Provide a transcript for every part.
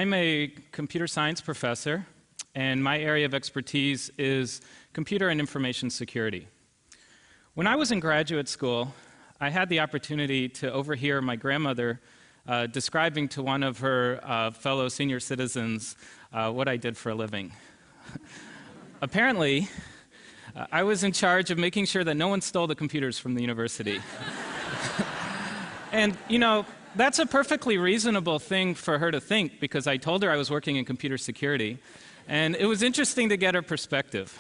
I'm a computer science professor, and my area of expertise is computer and information security. When I was in graduate school, I had the opportunity to overhear my grandmother describing to one of her fellow senior citizens what I did for a living. Apparently, I was in charge of making sure that no one stole the computers from the university. And, you know, that's a perfectly reasonable thing for her to think, because I told her I was working in computer security, and it was interesting to get her perspective.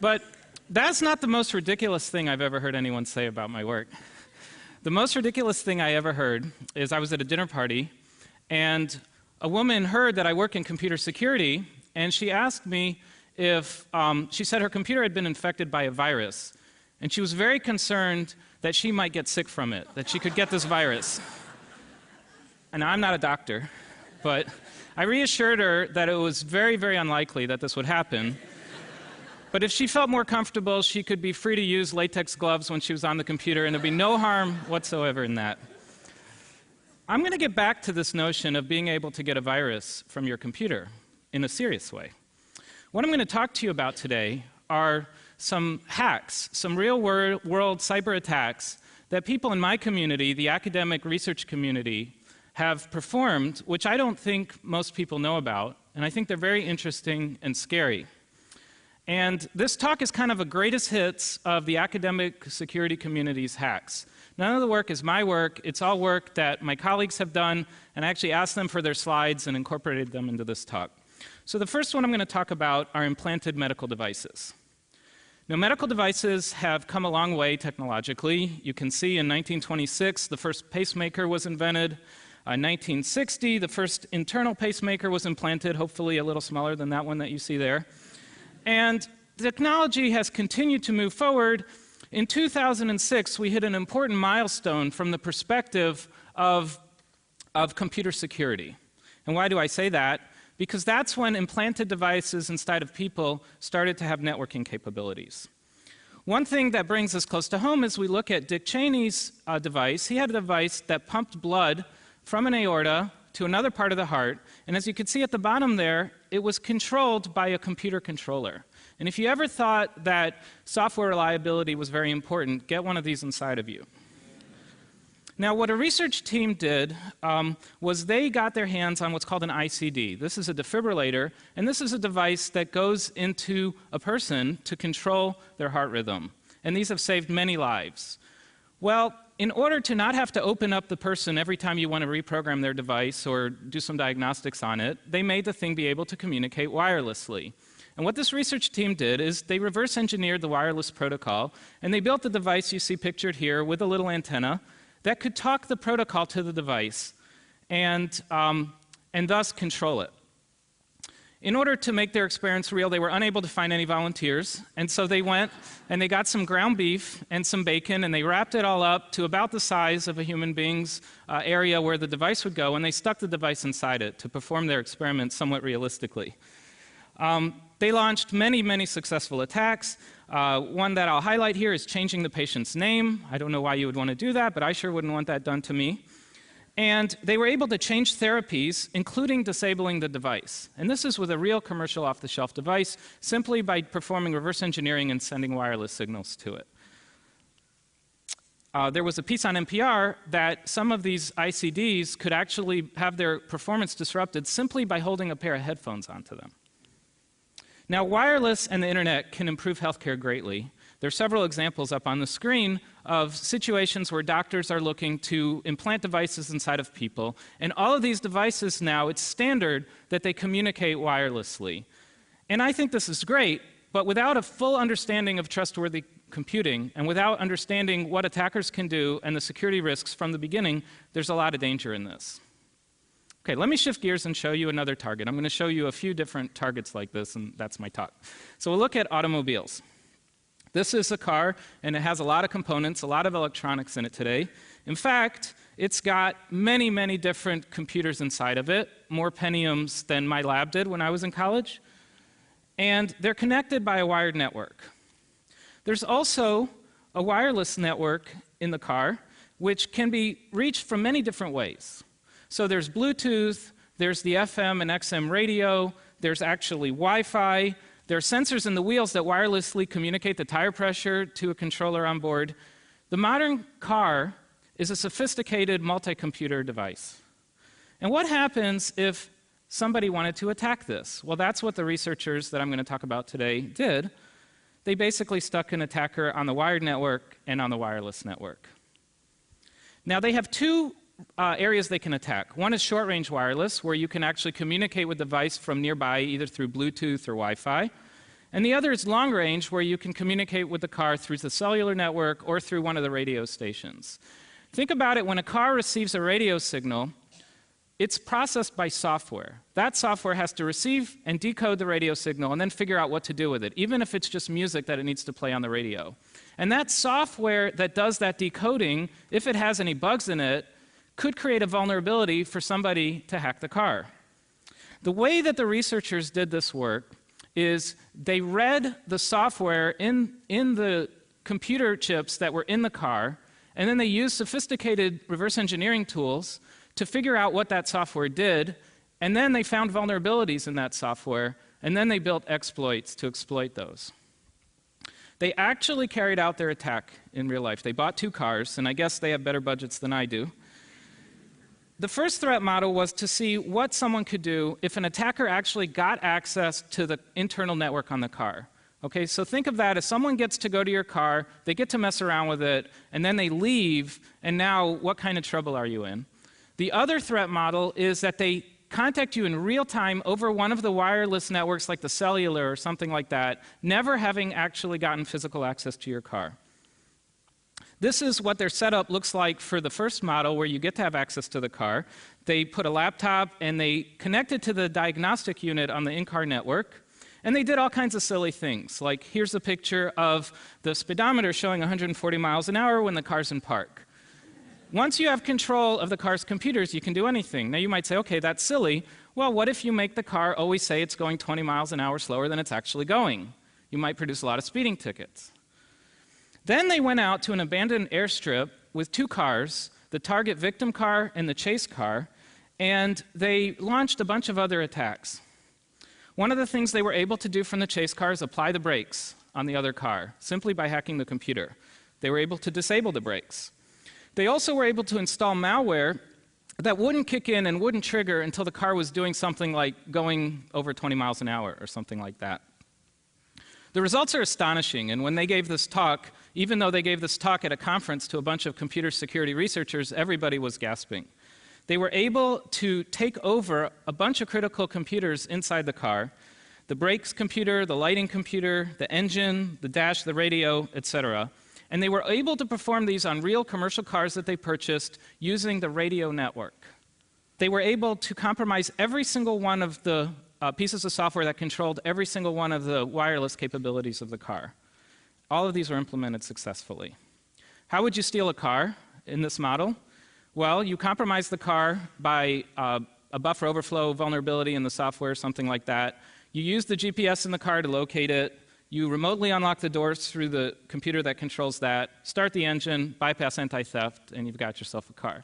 But that's not the most ridiculous thing I've ever heard anyone say about my work. The most ridiculous thing I ever heard is I was at a dinner party, and a woman heard that I work in computer security, and she asked me if, she said her computer had been infected by a virus, and she was very concerned that she might get sick from it, that she could get this virus. And I'm not a doctor, but I reassured her that it was very, very unlikely that this would happen. But if she felt more comfortable, she could be free to use latex gloves when she was on the computer, and there'd be no harm whatsoever in that. I'm going to get back to this notion of being able to get a virus from your computer in a serious way. What I'm going to talk to you about today are some hacks, some real-world cyber attacks that people in my community, the academic research community, have performed, which I don't think most people know about, and I think they're very interesting and scary. And this talk is kind of a greatest hits of the academic security community's hacks. None of the work is my work, it's all work that my colleagues have done, and I actually asked them for their slides and incorporated them into this talk. So the first one I'm going to talk about are implanted medical devices. Now, medical devices have come a long way technologically. You can see in 1926, the first pacemaker was invented. In 1960, the first internal pacemaker was implanted, hopefully a little smaller than that one that you see there. And technology has continued to move forward. In 2006, we hit an important milestone from the perspective of computer security. And why do I say that? Because that's when implanted devices inside of people started to have networking capabilities. One thing that brings us close to home is we look at Dick Cheney's device. He had a device that pumped blood from an aorta to another part of the heart, and as you can see at the bottom there, it was controlled by a computer controller. And if you ever thought that software reliability was very important, get one of these inside of you. Now, what a research team did was they got their hands on what's called an ICD. This is a defibrillator, and this is a device that goes into a person to control their heart rhythm. And these have saved many lives. Well, in order to not have to open up the person every time you want to reprogram their device or do some diagnostics on it, they made the thing be able to communicate wirelessly. And what this research team did is they reverse engineered the wireless protocol, and they built the device you see pictured here with a little antenna that could talk the protocol to the device and thus control it. In order to make their experiments real, they were unable to find any volunteers, and so they went and they got some ground beef and some bacon, and they wrapped it all up to about the size of a human being's area where the device would go, and they stuck the device inside it to perform their experiments somewhat realistically. They launched many, many successful attacks. One that I'll highlight here is changing the patient's name. I don't know why you would want to do that, but I sure wouldn't want that done to me. And they were able to change therapies, including disabling the device. And this is with a real commercial off-the-shelf device, simply by performing reverse engineering and sending wireless signals to it. There was a piece on NPR that some of these ICDs could actually have their performance disrupted simply by holding a pair of headphones onto them. Now, wireless and the internet can improve healthcare greatly. There are several examples up on the screen of situations where doctors are looking to implant devices inside of people, and all of these devices now, it's standard that they communicate wirelessly. And I think this is great, but without a full understanding of trustworthy computing, and without understanding what attackers can do and the security risks from the beginning, there's a lot of danger in this. Okay, let me shift gears and show you another target. I'm going to show you a few different targets like this, and that's my talk. So we'll look at automobiles. This is a car, and it has a lot of components, a lot of electronics in it today. In fact, it's got many, many different computers inside of it, more Pentiums than my lab did when I was in college. And they're connected by a wired network. There's also a wireless network in the car, which can be reached from many different ways. So there's Bluetooth, There's the FM and XM radio. There's actually Wi-Fi. There are sensors in the wheels that wirelessly communicate the tire pressure to a controller on board. The modern car is a sophisticated multi-computer device. And what happens if somebody wanted to attack this? Well, that's what the researchers that I'm going to talk about today did. They basically stuck an attacker on the wired network and on the wireless network. Now, they have two areas they can attack. One is short-range wireless, where you can actually communicate with the device from nearby, either through Bluetooth or Wi-Fi. And the other is long-range, where you can communicate with the car through the cellular network or through one of the radio stations. Think about it, when a car receives a radio signal, it's processed by software. That software has to receive and decode the radio signal and then figure out what to do with it, even if it's just music that it needs to play on the radio. And that software that does that decoding, if it has any bugs in it, could create a vulnerability for somebody to hack the car. The way that the researchers did this work is they read the software in the computer chips that were in the car, and then they used sophisticated reverse engineering tools to figure out what that software did, and then they found vulnerabilities in that software, and then they built exploits to exploit those. They actually carried out their attack in real life. They bought two cars, and I guess they have better budgets than I do. The first threat model was to see what someone could do if an attacker actually got access to the internal network on the car. Okay, so think of that as someone gets to go to your car, they get to mess around with it, and then they leave, and now what kind of trouble are you in? The other threat model is that they contact you in real time over one of the wireless networks like the cellular or something like that, never having actually gotten physical access to your car. This is what their setup looks like for the first model, where you get to have access to the car. They put a laptop and they connect it to the diagnostic unit on the in-car network. And they did all kinds of silly things, like here's a picture of the speedometer showing 140 miles an hour when the car's in park. Once you have control of the car's computers, you can do anything. Now you might say, okay, that's silly. Well, what if you make the car always say it's going 20 miles an hour slower than it's actually going? You might produce a lot of speeding tickets. Then they went out to an abandoned airstrip with two cars, the target victim car and the chase car, and they launched a bunch of other attacks. One of the things they were able to do from the chase car is apply the brakes on the other car, simply by hacking the computer. They were able to disable the brakes. They also were able to install malware that wouldn't kick in and wouldn't trigger until the car was doing something like going over 20 miles an hour or something like that. The results are astonishing, and when they gave this talk, even though they gave this talk at a conference to a bunch of computer security researchers, everybody was gasping. They were able to take over a bunch of critical computers inside the car, the brakes computer, the lighting computer, the engine, the dash, the radio, etc. And they were able to perform these on real commercial cars that they purchased using the radio network. They were able to compromise every single one of the pieces of software that controlled every single one of the wireless capabilities of the car. All of these were implemented successfully. How would you steal a car in this model? Well, you compromise the car by a buffer overflow vulnerability in the software, something like that. You use the GPS in the car to locate it. You remotely unlock the doors through the computer that controls that, start the engine, bypass anti-theft, and you've got yourself a car.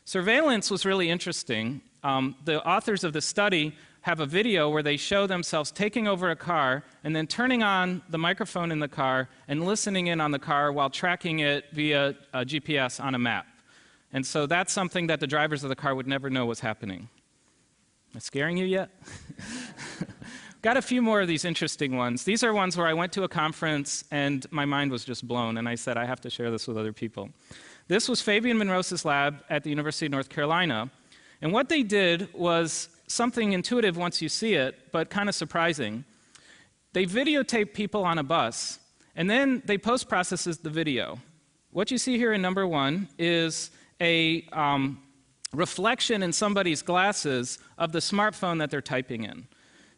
Surveillance was really interesting. The authors of the study have a video where they show themselves taking over a car and then turning on the microphone in the car and listening in on the car while tracking it via GPS on a map. And so that's something that the drivers of the car would never know was happening. Am I scaring you yet? Got a few more of these interesting ones. These are ones where I went to a conference and my mind was just blown, and I said, I have to share this with other people. This was Fabian Monrose's lab at the University of North Carolina. And what they did was something intuitive once you see it, but kind of surprising. They videotape people on a bus, and then they post-processes the video. What you see here in number 1 is a reflection in somebody's glasses of the smartphone that they're typing in.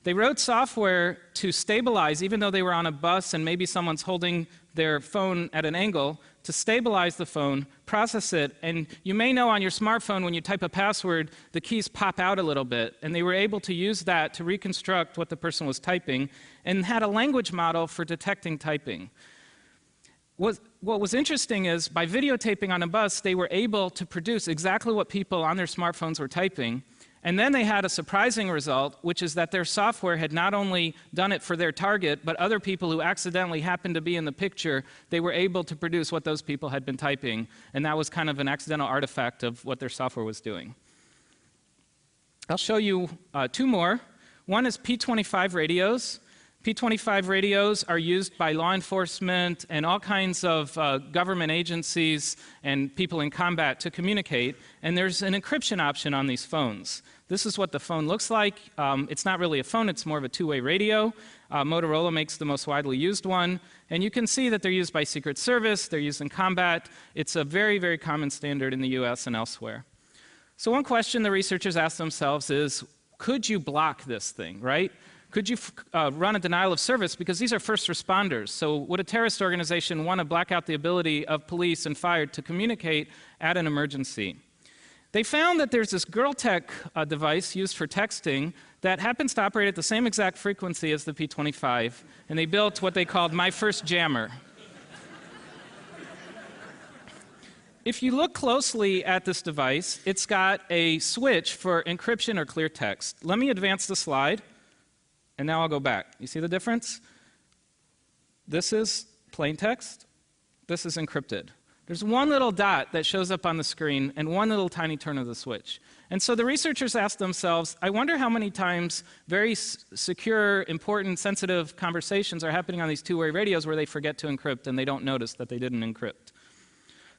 They wrote software to stabilize, even though they were on a bus and maybe someone's holding their phone at an angle, to stabilize the phone, process it, and you may know on your smartphone when you type a password, the keys pop out a little bit, and they were able to use that to reconstruct what the person was typing and had a language model for detecting typing. What was interesting is by videotaping on a bus, they were able to produce exactly what people on their smartphones were typing, And then they had a surprising result, which is that their software had not only done it for their target, but other people who accidentally happened to be in the picture, they were able to produce what those people had been typing. And that was kind of an accidental artifact of what their software was doing. I'll show you two more. One is P25 radios. P25 radios are used by law enforcement and all kinds of government agencies and people in combat to communicate. And there's an encryption option on these phones. This is what the phone looks like. It's not really a phone, it's more of a two-way radio. Motorola makes the most widely used one. And you can see that they're used by Secret Service, they're used in combat. It's a very, very common standard in the US and elsewhere. So one question the researchers asked themselves is, could you block this thing, right? Could you run a denial of service? Because these are first responders. So would a terrorist organization want to black out the ability of police and fire to communicate at an emergency? They found that there's this GirlTech device used for texting that happens to operate at the same exact frequency as the P25. And they built what they called My First Jammer. If you look closely at this device, it's got a switch for encryption or clear text. Let me advance the slide. And now I'll go back. You see the difference? This is plain text. This is encrypted. There's one little dot that shows up on the screen and one little tiny turn of the switch. And so the researchers asked themselves, I wonder how many times very secure, important, sensitive conversations are happening on these two-way radios where they forget to encrypt and they don't notice that they didn't encrypt.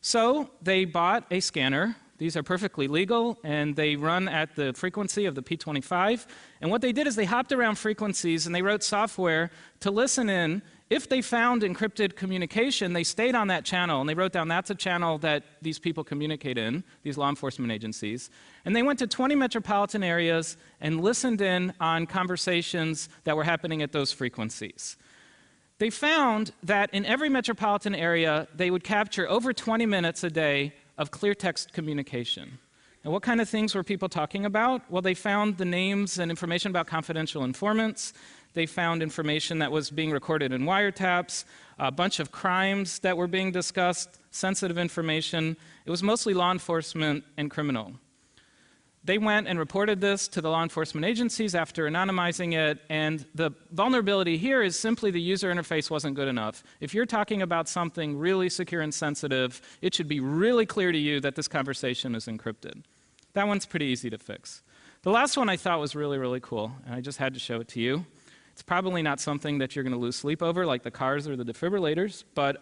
So they bought a scanner. These are perfectly legal, and they run at the frequency of the P25. And what they did is they hopped around frequencies, and they wrote software to listen in. If they found encrypted communication, they stayed on that channel, and they wrote down that's a channel that these people communicate in, these law enforcement agencies. And they went to 20 metropolitan areas and listened in on conversations that were happening at those frequencies. They found that in every metropolitan area, they would capture over 20 minutes a day of clear text communication. And what kind of things were people talking about? Well, they found the names and information about confidential informants. They found information that was being recorded in wiretaps, a bunch of crimes that were being discussed, sensitive information. It was mostly law enforcement and criminal. They went and reported this to the law enforcement agencies after anonymizing it, and the vulnerability here is simply the user interface wasn't good enough. If you're talking about something really secure and sensitive, it should be really clear to you that this conversation is encrypted. That one's pretty easy to fix. The last one I thought was really, really cool, and I just had to show it to you. It's probably not something that you're going to lose sleep over, like the cars or the defibrillators, but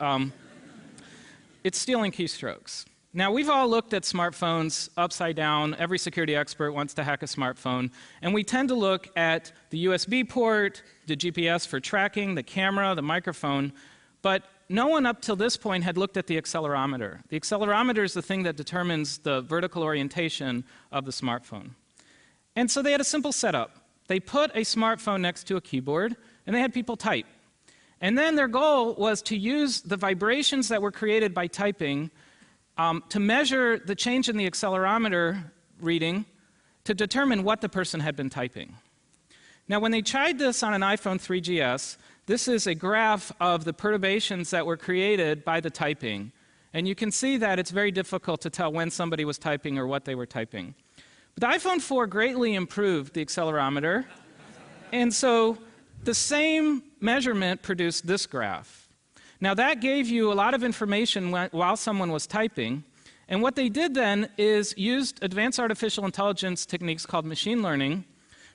it's stealing keystrokes. Now, we've all looked at smartphones upside down. Every security expert wants to hack a smartphone. And we tend to look at the USB port, the GPS for tracking, the camera, the microphone. But no one up till this point had looked at the accelerometer. The accelerometer is the thing that determines the vertical orientation of the smartphone. And so they had a simple setup. They put a smartphone next to a keyboard, and they had people type. And then their goal was to use the vibrations that were created by typing to measure the change in the accelerometer reading to determine what the person had been typing. Now, when they tried this on an iPhone 3GS, this is a graph of the perturbations that were created by the typing. And you can see that it's very difficult to tell when somebody was typing or what they were typing. But the iPhone 4 greatly improved the accelerometer. And so the same measurement produced this graph. Now, that gave you a lot of information while someone was typing. And what they did then is used advanced artificial intelligence techniques called machine learning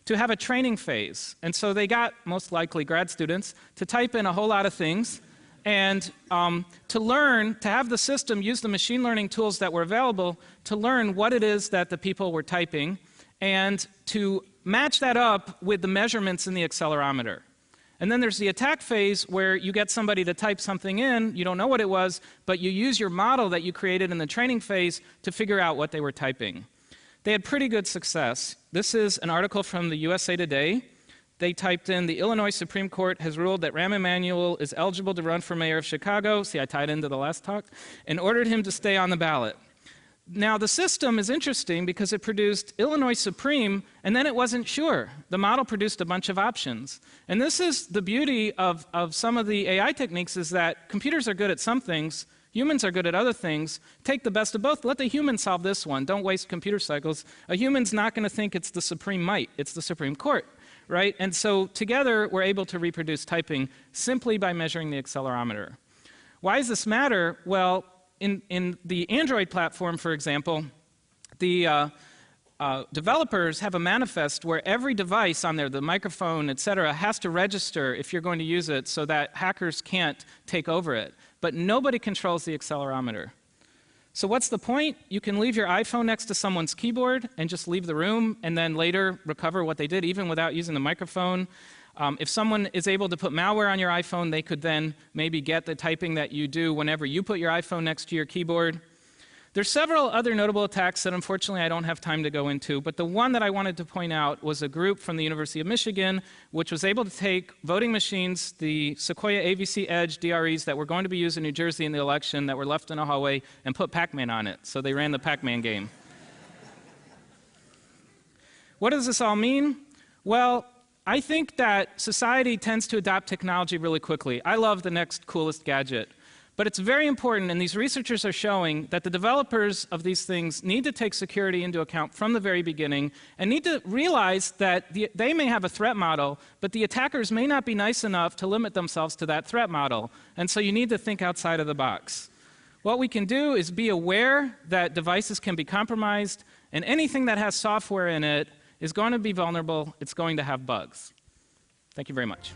to have a training phase. And so they got, most likely, grad students to type in a whole lot of things and to learn, to have the system use the machine learning tools that were available to learn what it is that the people were typing and to match that up with the measurements in the accelerometer. And then there's the attack phase where you get somebody to type something in, you don't know what it was, but you use your model that you created in the training phase to figure out what they were typing. They had pretty good success. This is an article from the USA Today. They typed in, the Illinois Supreme Court has ruled that Rahm Emanuel is eligible to run for mayor of Chicago, see I tied into the last talk, and ordered him to stay on the ballot. Now, the system is interesting because it produced Illinois Supreme, and then it wasn't sure. The model produced a bunch of options. And this is the beauty of some of the AI techniques, is that computers are good at some things, Humans are good at other things. Take the best of both. Let the human solve this one. Don't waste computer cycles. A human's not going to think it's the supreme might. It's the Supreme Court, right? And so together, we're able to reproduce typing simply by measuring the accelerometer. Why does this matter? Well, in the Android platform, for example, the developers have a manifest where every device on there, the microphone, et cetera, has to register if you're going to use it so that hackers can't take over it. But nobody controls the accelerometer. So what's the point? You can leave your iPhone next to someone's keyboard and just leave the room and then later recover what they did even without using the microphone. If someone is able to put malware on your iPhone, they could then maybe get the typing that you do whenever you put your iPhone next to your keyboard. There's several other notable attacks that unfortunately I don't have time to go into, but the one that I wanted to point out was a group from the University of Michigan which was able to take voting machines, the Sequoia AVC Edge DREs that were going to be used in New Jersey in the election that were left in a hallway, and put Pac-Man on it. So they ran the Pac-Man game. What does this all mean? Well, I think that society tends to adopt technology really quickly. I love the next coolest gadget. But it's very important, and these researchers are showing, that the developers of these things need to take security into account from the very beginning and need to realize that they may have a threat model, but the attackers may not be nice enough to limit themselves to that threat model. And so you need to think outside of the box. What we can do is be aware that devices can be compromised, and anything that has software in it is going to be vulnerable. It's going to have bugs. Thank you very much.